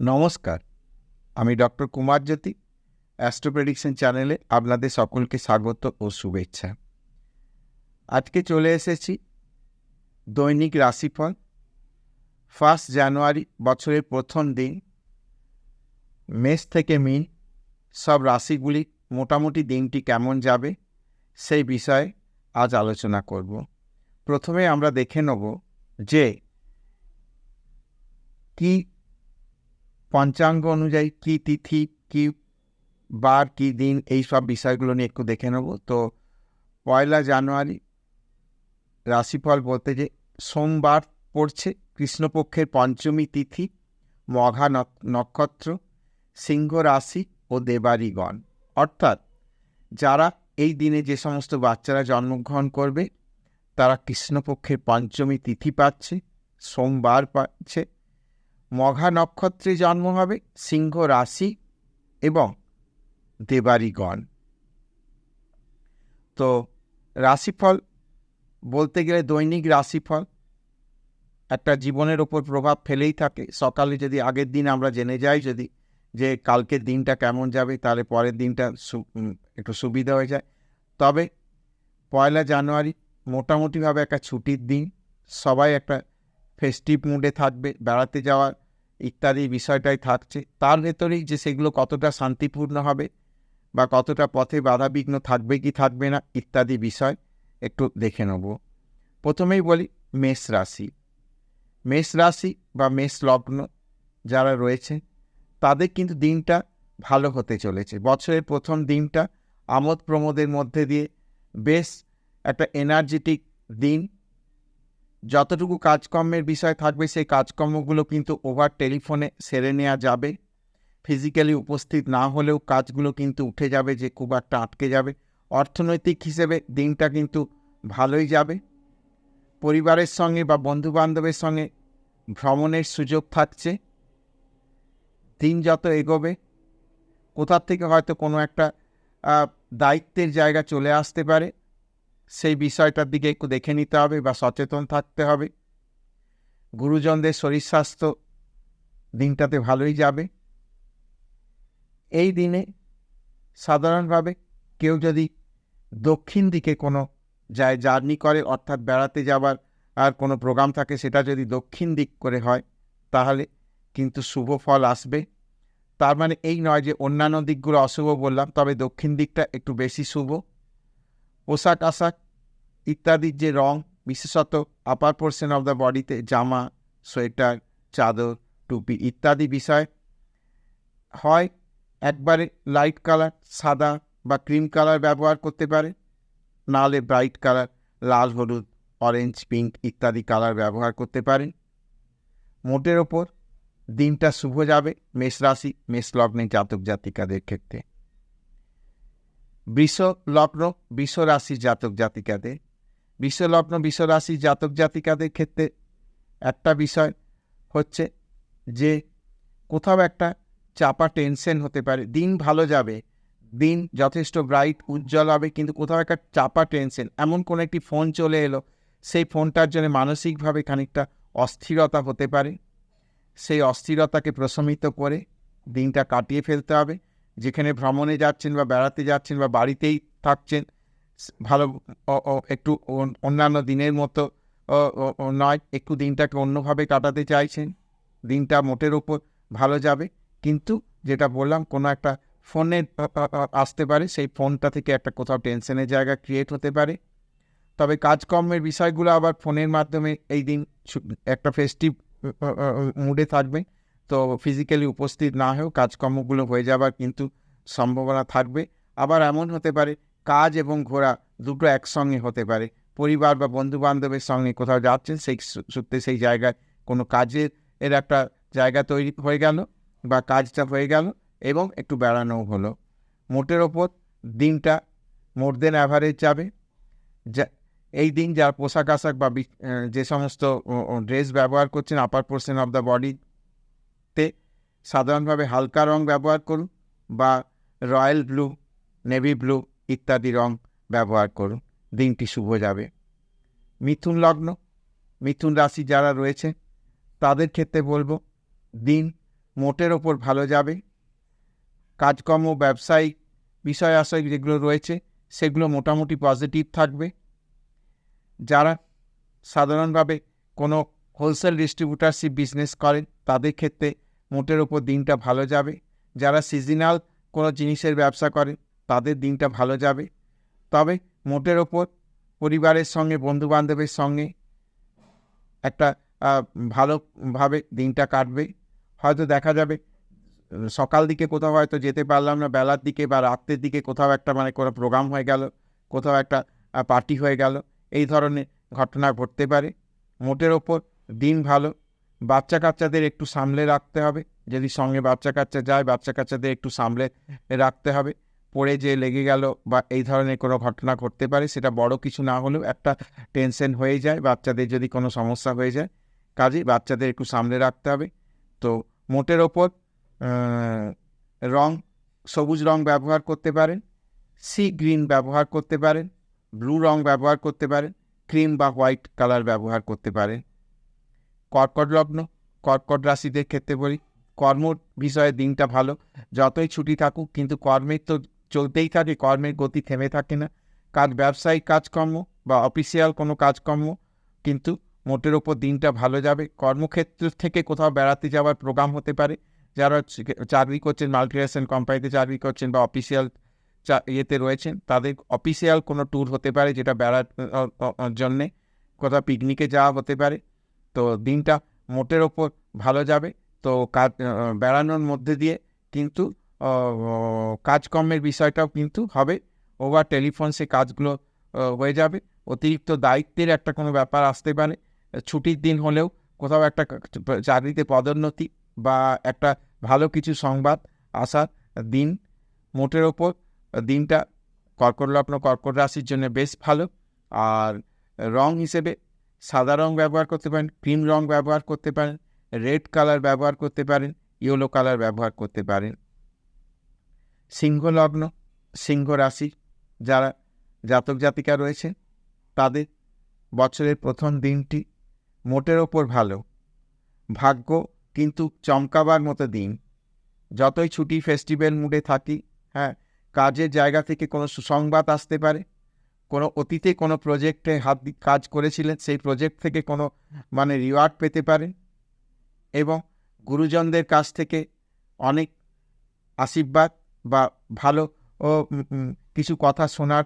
নমস্কার, আমি ডক্টর কুমার জ্যোতি। Astro prediction চ্যানেলে আপনাদের সকলকে স্বাগত ও শুভেচ্ছা। আজকে চলে এসেছি দৈনিক রাশিফল। 1 জানুয়ারি, বছরের প্রথম দিন। মেষ থেকে মীন সব রাশিগুলি মোটামুটি দিনটি কেমন যাবে সেই বিষয়ে আজ আলোচনা করব। প্রথমে আমরা দেখে নেব যে কি পঞ্চাঙ্গ অনুযায়ী কি তিথি, কি বার, কি দিন, এই সব বিষয়গুলো নিয়ে একটু দেখে নেব। তো 1 জানুয়ারি রাশিফল বলতে যে সোমবার পড়ছে, কৃষ্ণপক্ষের পঞ্চমী তিথি, মঘা নক্ষত্র, সিংহ রাশি ও দেবারিগণ। অর্থাৎ যারা এই দিনে যে সমস্ত বাচ্চারা জন্মগ্রহণ করবে তারা কৃষ্ণপক্ষের পঞ্চমী তিথি পাচ্ছে, সোমবার পাচ্ছে, মঘা নক্ষত্রে জন্ম হবে, সিংহ রাশি এবং দেবারিগণ। তো রাশিফল বলতে গেলে দৈনিক রাশিফল একটা জীবনের ওপর প্রভাব ফেলেই থাকে। সকালে যদি আগের দিন আমরা জেনে যাই যদি যে কালকের দিনটা কেমন যাবে, তাহলে পরের দিনটা একটু সুবিধা হয়ে যায়। তবে 1 জানুয়ারি মোটামুটিভাবে একটা ছুটির দিন, সবাই একটা ফেস্টিভ মুডে থাকবে, বেড়াতে যাওয়ার ইত্যাদি বিষয়টাই থাকছে। তার ভেতরেই যে সেগুলো কতটা শান্তিপূর্ণ হবে বা কতটা পথে বাধাবিঘ্ন থাকবে কি থাকবে না ইত্যাদি বিষয় একটু দেখে নেব। প্রথমেই বলি মেষ রাশি। মেষ রাশি বা মেষ লগ্ন যারা রয়েছে তাদের কিন্তু দিনটা ভালো হতে চলেছে। বছরের প্রথম দিনটা আমোদ প্রমোদের মধ্যে দিয়ে বেশ একটা এনার্জেটিক দিন। যতটুকু কাজকর্মের বিষয় থাকবে সেই কাজকর্মগুলো কিন্তু ওভার টেলিফোনে সেরে নেওয়া যাবে। ফিজিক্যালি উপস্থিত না হলেও কাজগুলো কিন্তু উঠে যাবে, যে খুব একটা আটকে যাবে। অর্থনৈতিক হিসেবে দিনটা কিন্তু ভালোই যাবে। পরিবারের সঙ্গে বা বন্ধুবান্ধবের সঙ্গে ভ্রমণের সুযোগ থাকছে। দিন যত এগোবে কোথার থেকে হয়তো কোনো একটা দায়িত্বের জায়গা চলে আসতে পারে, সেই বিষয়টার দিকে একটু দেখে নিতে হবে বা সচেতন থাকতে হবে। গুরুজনদের শরীর স্বাস্থ্য দিনটাতে ভালোই যাবে। এই দিনে সাধারণভাবে কেউ যদি দক্ষিণ দিকে কোনো জার্নি করে, অর্থাৎ বেড়াতে যাবার আর কোনো প্রোগ্রাম থাকে, সেটা যদি দক্ষিণ দিক করে হয় তাহলে কিন্তু শুভ ফল আসবে। তার মানে এই নয় যে অন্যান্য দিকগুলো অশুভ বললাম, তবে দক্ষিণ দিকটা একটু বেশি শুভ। পোশাক আশাক ইত্যাদির যে রং, বিশেষত আপার পোর্শন অফ দ্য বডিতে জামা, সোয়েটার, চাদর, টুপি ইত্যাদি বিষয় হয় একবারে লাইট কালার, সাদা বা ক্রিম কালার ব্যবহার করতে পারে, নাহলে ব্রাইট কালার, লাল, হলুদ, অরেঞ্জ, পিঙ্ক ইত্যাদি কালার ব্যবহার করতে পারেন। মোটের ওপর দিনটা শুভ যাবে মেষ রাশি, মেষ লগ্নের জাতক জাতিকাদের ক্ষেত্রে। বৃষ লগ্ন, বৃষ রাশির জাতক জাতিকাদের, বৃষ লগ্ন, বৃষ রাশির জাতক জাতিকাদের ক্ষেত্রে একটা বিষয় হচ্ছে যে কোথাও একটা চাপা টেনশন হতে পারে। দিন ভালো যাবে, দিন যথেষ্ট ব্রাইট উজ্জ্বল হবে, কিন্তু কোথাও একটা চাপা টেনশন, এমন কোনো একটি ফোন চলে এলো, সেই ফোনটার জন্য মানসিকভাবে খানিকটা অস্থিরতা হতে পারে। সেই অস্থিরতাকে প্রশমিত করে দিনটা কাটিয়ে ফেলতে হবে। যেখানে ভ্রমণে যাচ্ছেন বা বেড়াতে যাচ্ছেন বা বাড়িতেই থাকছেন, ভালো একটু অন্যান্য দিনের মতো নয়, একটু দিনটাকে অন্যভাবে কাটাতে চাইছেন, দিনটা মোটের ওপর ভালো যাবে। কিন্তু যেটা বললাম, কোনো একটা ফোনের আসতে পারে, সেই ফোনটা থেকে একটা কোথাও টেনশনের জায়গা ক্রিয়েট হতে পারে। তবে কাজকর্মের বিষয়গুলো আবার ফোনের মাধ্যমে এই দিন একটা ফেস্টিভ মুডে থাকবে, তো ফিজিক্যালি উপস্থিত না হয়েও কাজকর্মগুলো হয়ে যাবার কিন্তু সম্ভাবনা থাকবে। আবার এমন হতে পারে কাজ এবং ঘোরা দুটো একসঙ্গে হতে পারে। পরিবার বা বন্ধুবান্ধবের সঙ্গে কোথাও যাচ্ছেন, সেই সূত্রে সেই জায়গায় কোনো কাজের একটা জায়গা তৈরি হয়ে গেল বা কাজটা হয়ে গেল এবং একটু বেড়ানোও হলো। মোটের ওপর দিনটা মোর দেন অ্যাভারেজ যাবে। যা এই দিন যার পোশাক আশাক বা যে সমস্ত ড্রেস ব্যবহার করছেন আপার পোর্শন অফ দ্য বডিতে, সাধারণভাবে হালকা রং ব্যবহার করুন বা রয়্যাল ব্লু, নেভি ব্লু ইত্যাদি রং ব্যবহার করুন, দিনটি শুভ যাবে। মিথুন লগ্ন, মিথুন রাশি যারা রয়েছে তাদের ক্ষেত্রে বলবো দিন মোটের ওপর ভালো যাবে। কাজকর্ম, ব্যবসায়িক বিষয় আশয় যেগুলো রয়েছে সেগুলো মোটামুটি পজিটিভ থাকবে। যারা সাধারণভাবে কোনো হোলসেল ডিস্ট্রিবিউটারশিপ বিজনেস করেন তাদের ক্ষেত্রে মোটের ওপর দিনটা ভালো যাবে। যারা সিজনাল কোনো জিনিসের ব্যবসা করেন তাদের দিনটা ভালো যাবে। তবে মোটের ওপর পরিবারের সঙ্গে, বন্ধুবান্ধবের সঙ্গে একটা ভালোভাবে দিনটা কাটবে। হয়তো দেখা যাবে সকাল দিকে কোথাও হয়তো যেতে পারলাম না, বেলার দিকে বা রাত্রের দিকে কোথাও একটা কোনো প্রোগ্রাম হয়ে গেল, কোথাও একটা পার্টি হয়ে গেল, এই ধরনের ঘটনা ঘটতে পারে। মোটের ওপর দিন ভালো। বাচ্চা কাচ্চাদের একটু সামলে রাখতে হবে। যদি সঙ্গে বাচ্চা কাচ্চা যায়, বাচ্চা কাচ্চাদের একটু সামলে রাখতে হবে। পড়ে যে লেগে গেল বা এই ধরনের কোনো ঘটনা ঘটতে পারে, সেটা বড় কিছু না হলেও একটা টেনশন হয়ে যায় বাচ্চাদের যদি কোনো সমস্যা হয়ে যায়। কাজেই বাচ্চাদের একটু সামলে রাখতে হবে। তো মোটের ওপর রং, সবুজ রং ব্যবহার করতে পারেন, সি গ্রিন ব্যবহার করতে পারেন, ব্লু রং ব্যবহার করতে পারেন, ক্রিম বা হোয়াইট কালার ব্যবহার করতে পারেন। কর্কট লগ্ন, কর্কট রাশিদের ক্ষেত্রে বলি, কর্ম বিষয়ে দিনটা ভালো। যতই ছুটি থাকুক কিন্তু কর্মের তো চলতেই থাকে, কর্মের গতি থেমে থাকে না। ব্যবসায়িক কাজকর্ম বা অফিসিয়াল কোনো কাজকর্ম কিন্তু মোটের ওপর দিনটা ভালো যাবে। কর্মক্ষেত্র থেকে কোথাও বেড়াতে যাওয়ার প্রোগ্রাম হতে পারে। যারা চাকরি করছেন, মাল্টিনেশনাল কোম্পানিতে চাকরি করছেন বা অফিসিয়াল ইয়েতে রয়েছেন, তাদের অফিসিয়াল কোনো ট্যুর হতে পারে, যেটা বেড়ার জন্যে কোথাও পিকনিকে যাওয়া হতে পারে। তো দিনটা মোটের ওপর ভালো যাবে। তো বেড়ানোর মধ্যে দিয়ে কিন্তু কাজকর্মের বিষয়টাও কিন্তু হবে। ওভার টেলিফোন সে কাজগুলো হয়ে যাবে। অতিরিক্ত দায়িত্বের একটা কোনো ব্যাপার আসতে পারে। ছুটির দিন হলেও কোথাও একটা চাকরিতে পদোন্নতি বা একটা ভালো কিছু সংবাদ আসার দিন। মোটের ওপর দিনটা কর্কট লগ্ন, কর্কট রাশির জন্য বেশ ভালো। আর রং হিসেবে সাদা রং ব্যবহার করতে পারেন, ক্রিম রং ব্যবহার করতে পারেন, রেড কালার ব্যবহার করতে পারেন, ইয়েলো কালার ব্যবহার করতে পারেন। সিংহ লগ্ন, সিংহ রাশি যারা জাতক জাতিকা রয়েছে তাদের বছরের প্রথম দিনটি মোটের ওপর ভালো। ভাগ্য কিন্তু চমকাবার মতো দিন। যতই ছুটি, ফেস্টিভ্যাল মুডে থাকি, হ্যাঁ, কাজের জায়গা থেকে কোনো সুসংবাদ আসতে পারে। কোনো অতীতে কোনো প্রজেক্টে কাজ করেছিলেন, সেই প্রজেক্ট থেকে কোনো রিওয়ার্ড পেতে পারেন এবং গুরুজনদের কাছ থেকে অনেক আশীর্বাদ বা ভালো কিছু কথা শোনার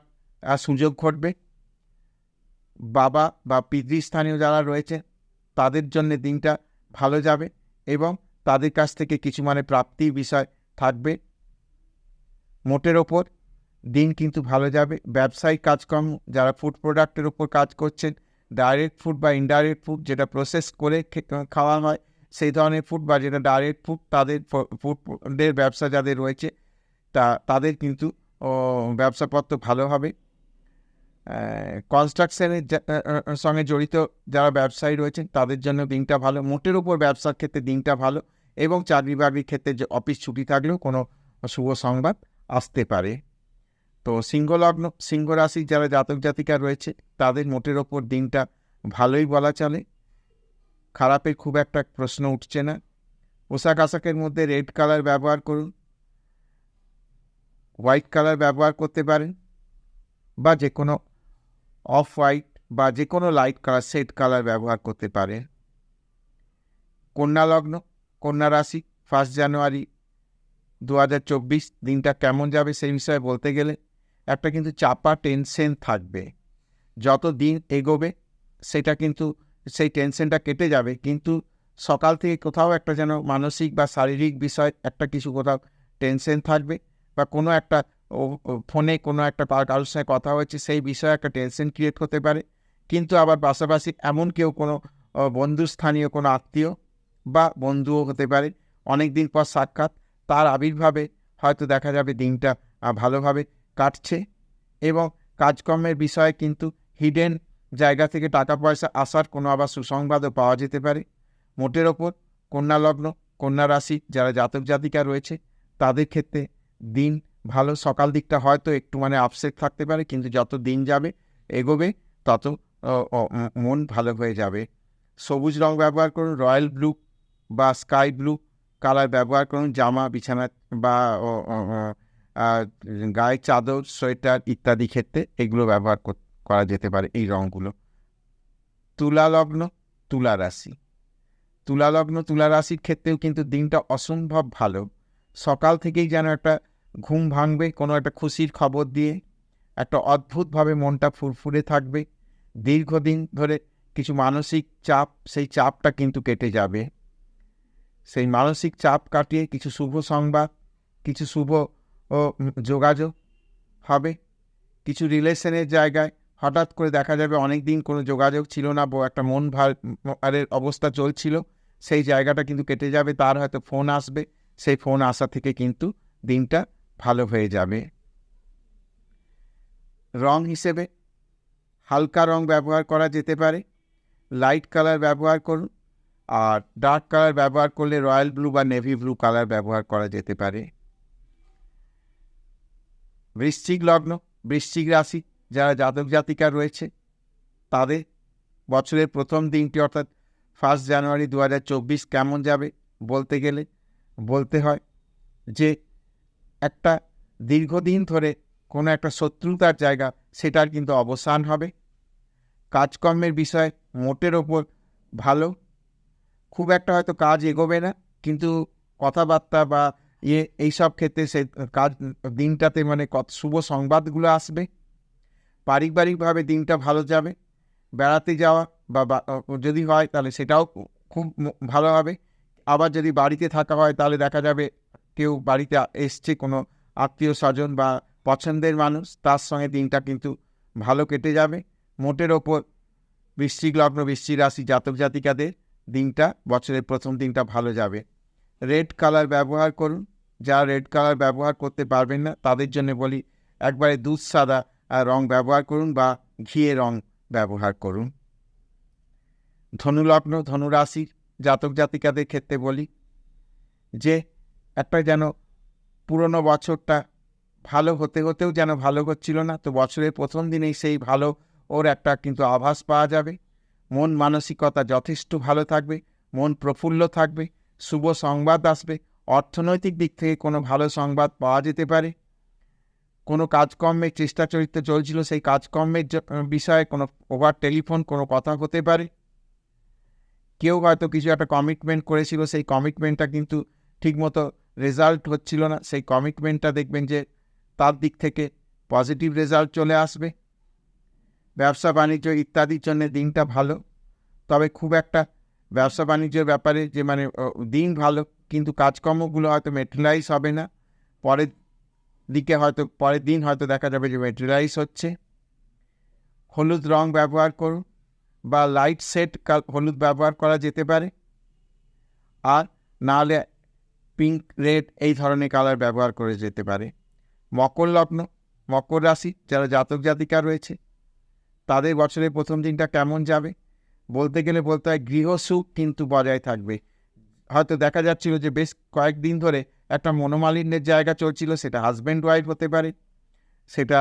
সুযোগ ঘটবে। বাবা বা পিতৃস্থানীয় যারা রয়েছে তাদের জন্য দিনটা ভালো যাবে এবং তাদের কাছ থেকে কিছু প্রাপ্তির বিষয় থাকবে। মোটের ওপর দিন কিন্তু ভালো যাবে। ব্যবসায়িক কাজকর্ম, যারা ফুড প্রোডাক্টের ওপর কাজ করছেন, ডাইরেক্ট ফুড বা ইনডাইরেক্ট ফুড, যেটা প্রসেস করে খাওয়া হয় সেই ধরনের ফুড বা যেটা ডাইরেক্ট ফুড, তাদের ফুডের ব্যবসা যাদের রয়েছে তাদের কিন্তু ব্যবসাপত্র ভালো হবে। কনস্ট্রাকশনের সঙ্গে জড়িত যারা ব্যবসায়ী রয়েছেন তাদের জন্য দিনটা ভালো। মোটের ওপর ব্যবসার ক্ষেত্রে দিনটা ভালো এবং চাকরি বাকরির ক্ষেত্রে যে অফিস ছুটি থাকলেও কোনো শুভ সংবাদ আসতে পারে। তো সিংহ লগ্ন, সিংহ রাশির যারা জাতক জাতিকা রয়েছে তাদের মোটের ওপর দিনটা ভালোই বলা চলে। খারাপের খুব একটা প্রশ্ন উঠছে না। পোশাক আশাকের মধ্যে রেড কালার ব্যবহার করুন, হোয়াইট কালার ব্যবহার করতে পারেন বা যে কোনো অফ হোয়াইট বা যে কোনো লাইট কালার, শেড কালার ব্যবহার করতে পারেন। কন্যা লগ্ন, কন্যা রাশি 1 জানুয়ারি 2024 দিনটা কেমন যাবে সেই বিষয়ে বলতে গেলে একটা কিন্তু চাপা টেনশন থাকবে। যত দিন এগোবে সেটা কিন্তু সেই টেনশনটা কেটে যাবে, কিন্তু সকাল থেকে কোথাও একটা যেন মানসিক বা শারীরিক বিষয় একটা কিছু কোথাও টেনশন থাকবে বা কোনো একটা ফোনে কোনো একটা কারোর সঙ্গে কথা হচ্ছে সেই বিষয়ে একটা টেনশন ক্রিয়েট হতে পারে। কিন্তু আবার পাশাপাশি এমন কেউ কোনো বন্ধুস্থানীয় কোনো আত্মীয় বা বন্ধুও হতে পারে, অনেক দিন পর সাক্ষাৎ, তার আবির্ভাবে হয়তো দেখা যাবে দিনটা ভালোভাবে কাটছে এবং কাজকর্মের বিষয়ে কিন্তু হিডেন জায়গা থেকে টাকা পয়সা আসার কোনো আবার সুসংবাদও পাওয়া যেতে পারে। মোটের ওপর কন্যা লগ্ন, কন্যা রাশি যারা জাতক জাতিকা রয়েছে তাদের ক্ষেত্রে দিন ভালো। সকাল দিকটা হয়তো একটু আপসেট থাকতে পারে, কিন্তু যত দিন যাবে এগোবে তত মন ভালো হয়ে যাবে। সবুজ রং ব্যবহার করুন, রয়্যাল ব্লু বা স্কাই ব্লু কালার ব্যবহার করুন, জামা, বিছানা বা গায়ে চাদর, সোয়েটার ইত্যাদি ক্ষেত্রে এগুলো ব্যবহার করা যেতে পারে এই রঙগুলো। তুলা লগ্ন, তুলা রাশি। তুলা লগ্ন, তুলা রাশির ক্ষেত্রেও কিন্তু দিনটা অসম্ভব ভালো। সকাল থেকেই যেন একটা ঘুম ভাঙবে কোনো একটা খুশির খবর দিয়ে, একটা অদ্ভুতভাবে মনটা ফুরফুরে থাকবে। দীর্ঘদিন ধরে কিছু মানসিক চাপ, সেই চাপটা কিন্তু কেটে যাবে। সেই মানসিক চাপ কাটিয়ে কিছু শুভ সংবাদ, কিছু শুভ যোগাযোগ হবে। কিছু রিলেশনের জায়গায় হঠাৎ করে দেখা যাবে অনেক দিন কোনো যোগাযোগ ছিল না, একটা মন ভারের অবস্থা চলছিল, সেই জায়গাটা কিন্তু কেটে যাবে। তার হয়তো ফোন আসবে, সেই ফোন আসা থেকে কিন্তু দিনটা ভালো হয়ে যাবে। রং হিসেবে হালকা রং ব্যবহার করা যেতে পারে, লাইট কালার ব্যবহার করুন। আর ডার্ক কালার ব্যবহার করলে রয়্যাল ব্লু বা নেভি ব্লু কালার ব্যবহার করা যেতে পারে। বৃশ্চিক লগ্ন, বৃশ্চিক রাশি যারা জাতক জাতিকা রয়েছে তাদের বছরের প্রথম দিনটি অর্থাৎ 1 জানুয়ারি 2024 কেমন যাবে বলতে গেলে বলতে হয় যে একটা দীর্ঘদিন ধরে কোনো একটা শত্রুতার জায়গা, সেটার কিন্তু অবসান হবে। কাজকর্মের বিষয় মোটের ওপর ভালো, খুব একটা হয়তো কাজ এগোবে না, কিন্তু কথাবার্তা বা এইসব ক্ষেত্রে সে কাজ দিনটাতে মানে শুভ সংবাদগুলো আসবে। পারিবারিকভাবে দিনটা ভালো যাবে। বেড়াতে যাওয়া বা যদি হয় তাহলে সেটাও খুব ভালো হবে। আবার যদি বাড়িতে থাকা হয় তাহলে দেখা যাবে কেউ বাড়িতে এসছে, কোনো আত্মীয় স্বজন বা পছন্দের মানুষ, তার সঙ্গে দিনটা কিন্তু ভালো কেটে যাবে। মোটের ওপর বৃশ্চিক লগ্ন, বৃশ্চিক রাশি জাতক জাতিকাদের দিনটা, বছরের প্রথম দিনটা ভালো যাবে। রেড কালার ব্যবহার করুন। যারা রেড কালার ব্যবহার করতে পারবেন না তাদের জন্য বলি একবারে দুধ সাদা রং ব্যবহার করুন বা ঘিয়ে রং ব্যবহার করুন। ধনুলগ্ন, ধনুরাশির জাতক জাতিকাদের ক্ষেত্রে বলি যে একটা যেন পুরনো বছরটা ভালো হতে হতেও যেন ভালো হচ্ছিল না, তো বছরের প্রথম দিনেই সেই ভালো ওর একটা কিন্তু আভাস পাওয়া যাবে। মন মানসিকতা যথেষ্ট ভালো থাকবে, মন প্রফুল্ল থাকবে, শুভ সংবাদ আসবে। অর্থনৈতিক দিক থেকে কোনো ভালো সংবাদ পাওয়া যেতে পারে। কোনো কাজকর্মের চেষ্টা চরিত্র চলছিল, সেই কাজকর্মের বিষয়ে কোনো ওভার টেলিফোন কোনো কথা হতে পারে। কেউ হয়তো কিছু একটা কমিটমেন্ট করেছিল, সেই কমিটমেন্টটা কিন্তু ঠিকমতো রেজাল্ট হচ্ছিল না, সেই কমিটমেন্টটা দেখবেন যে তার দিক থেকে পজিটিভ রেজাল্ট চলে আসবে। ব্যবসা বাণিজ্য ইত্যাদির জন্য দিনটা ভালো, তবে খুব একটা ব্যবসা বাণিজ্যের ব্যাপারে যে মানে দিন ভালো, কিন্তু কাজকর্মগুলো হয়তো মেটেরিয়ালাইজ হবে না। পরের দিন হয়তো দেখা যাবে যে মেটেরিয়ালাইজ হচ্ছে। হলুদ রং ব্যবহার করুন বা লাইট সেট হলুদ ব্যবহার করা যেতে পারে, আর নাহলে পিঙ্ক, রেড এই ধরনের কালার ব্যবহার করে যেতে পারে। মকর লগ্ন, মকর রাশি যারা জাতক জাতিকা রয়েছে তাদের বছরের প্রথম দিনটা কেমন যাবে বলতে গেলে বলতে হয় গৃহসুখ কিন্তু বজায় থাকবে। হয়তো দেখা যাচ্ছিল যে বেশ কয়েকদিন ধরে একটা মনোমালিন্যের জায়গা চলছিল, সেটা হাজব্যান্ড ওয়াইফ হতে পারে, সেটা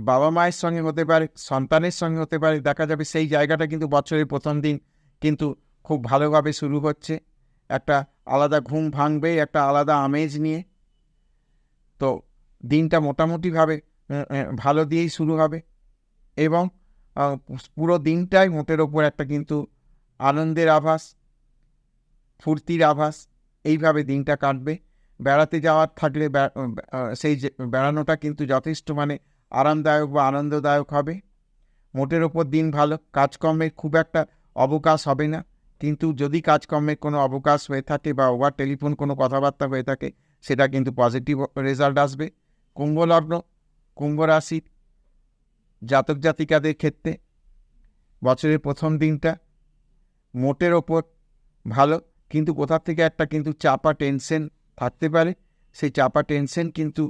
বাবা মায়ের সঙ্গে হতে পারে, সন্তানের সঙ্গে হতে পারে। দেখা যাবে সেই জায়গাটা কিন্তু বছরের প্রথম দিন কিন্তু খুব ভালোভাবে শুরু হচ্ছে, একটা আলাদা ঘুম ভাঙবে, একটা আলাদা আমেজ নিয়ে। তো দিনটা মোটামুটিভাবে ভালো দিয়েই শুরু হবে এবং পুরো দিনটাই মোটের ওপর একটা কিন্তু আনন্দের আভাস, ফুর্তির আভাস, এইভাবে দিনটা কাটবে। বেড়াতে যাওয়ার থাকলে সেই বেড়ানোটা কিন্তু যথেষ্ট মানে আরামদায়ক বা আনন্দদায়ক হবে। মোটের ওপর দিন ভালো, কাজকর্মের খুব একটা অবকাশ হবে না, কিন্তু যদি কাজকর্মের কোনো অবকাশ হয়ে থাকে বা ওভার টেলিফোন কোনো কথাবার্তা হয়ে থাকে সেটা কিন্তু পজিটিভ রেজাল্ট আসবে। কুম্ভ লগ্ন, কুম্ভ রাশির জাতক জাতিকাদের ক্ষেত্রে বছরের প্রথম দিনটা মোটের ওপর ভালো, কিন্তু কোথা থেকে একটা কিন্তু চাপা টেনশন থাকতে পারে, সেই চাপা টেনশন কিন্তু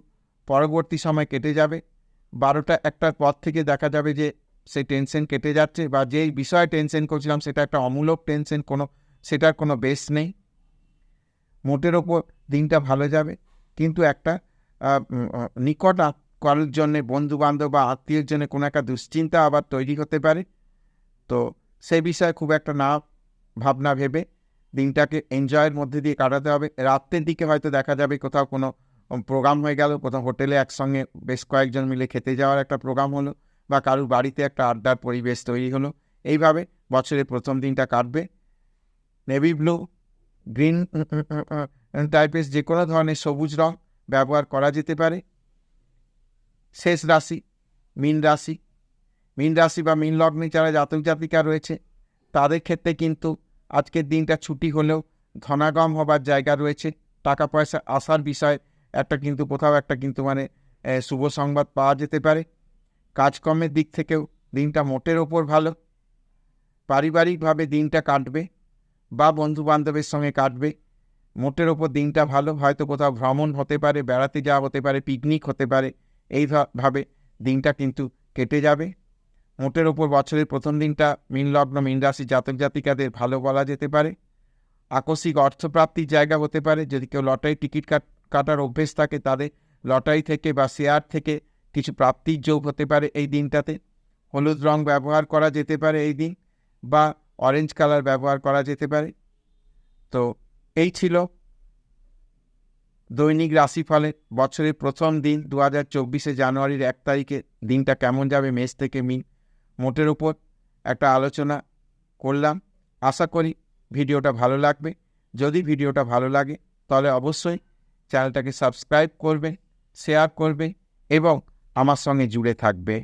পরবর্তী সময় কেটে যাবে। 12টা-1টার পর থেকে দেখা যাবে যে সেই টেনশন কেটে যাচ্ছে, বা যেই বিষয়ে টেনশন করছিলাম সেটা একটা অমূলক টেনশন, সেটার কোনো বেস নেই। মোটের ওপর দিনটা ভালো যাবে, কিন্তু একটা নিকট কারোর জন্যে, বন্ধুবান্ধব বা আত্মীয়ের জন্য কোনো একটা দুশ্চিন্তা আবার তৈরি হতে পারে। তো সেই বিষয়ে খুব একটা না ভাবনা ভেবে দিনটাকে এনজয়ের মধ্যে দিয়ে কাটাতে হবে। রাত্রের দিকে হয়তো দেখা যাবে কোথাও কোনো প্রোগ্রাম হয়ে গেল, কোথাও হোটেলে একসঙ্গে বেশ কয়েকজন মিলে খেতে যাওয়ার একটা প্রোগ্রাম হলো, বা কারুর বাড়িতে একটা আড্ডার পরিবেশ তৈরি হলো। এইভাবে বছরের প্রথম দিনটা কাটবে। নেভি ব্লু, গ্রিন টাইপের যে কোনো ধরনের সবুজ রং ব্যবহার করা যেতে পারে। শেষ রাশি মীন রাশি। মীন রাশি বা মীন লগ্নে যারা জাতক জাতিকা রয়েছে তাদের ক্ষেত্রে কিন্তু আজকের দিনটা ছুটি হলেও ধনাগম হবার জায়গা রয়েছে। টাকা পয়সা আসার বিষয় একটা কিন্তু কোথাও একটা কিন্তু শুভ সংবাদ পাওয়া যেতে পারে। কাজকর্মের দিক থেকেও দিনটা মোটের ওপর ভালো। পারিবারিকভাবে দিনটা কাটবে বা বন্ধুবান্ধবের সঙ্গে কাটবে, মোটের ওপর দিনটা ভালো। হয়তো কোথাও ভ্রমণ হতে পারে, বেড়াতে যাওয়া হতে পারে, পিকনিক হতে পারে, এইভাবে দিনটা কিন্তু কেটে যাবে। মোটের ওপর বছরের প্রথম দিনটা মীন লগ্ন মীন রাশি জাতক জাতিকাদের ভালো বলা যেতে পারে। আকস্মিক অর্থপ্রাপ্তির জায়গা হতে পারে। যদি কেউ লটারি টিকিট কাটার অভ্যেস থাকে তাদের লটারি থেকে বা শেয়ার থেকে কিছু প্রাপ্তির যোগ হতে পারে এই দিনটাতে। হলুদ রং ব্যবহার করা যেতে পারে এই দিন, বা অরেঞ্জ কালার ব্যবহার করা যেতে পারে। তো এই ছিল দৈনিক রাশিফলে বছরের প্রথম দিন 2024 জানুয়ারির 1 তারিখে দিনটা কেমন যাবে মেষ থেকে মীন, মোটের উপর একটা আলোচনা করলাম। আশা করি ভিডিওটা ভালো লাগবে। যদি ভিডিওটা ভালো লাগে তাহলে অবশ্যই চ্যানেলটাকে সাবস্ক্রাইব করবে, শেয়ার করবে এবং আমার সঙ্গে জুড়ে থাকবে।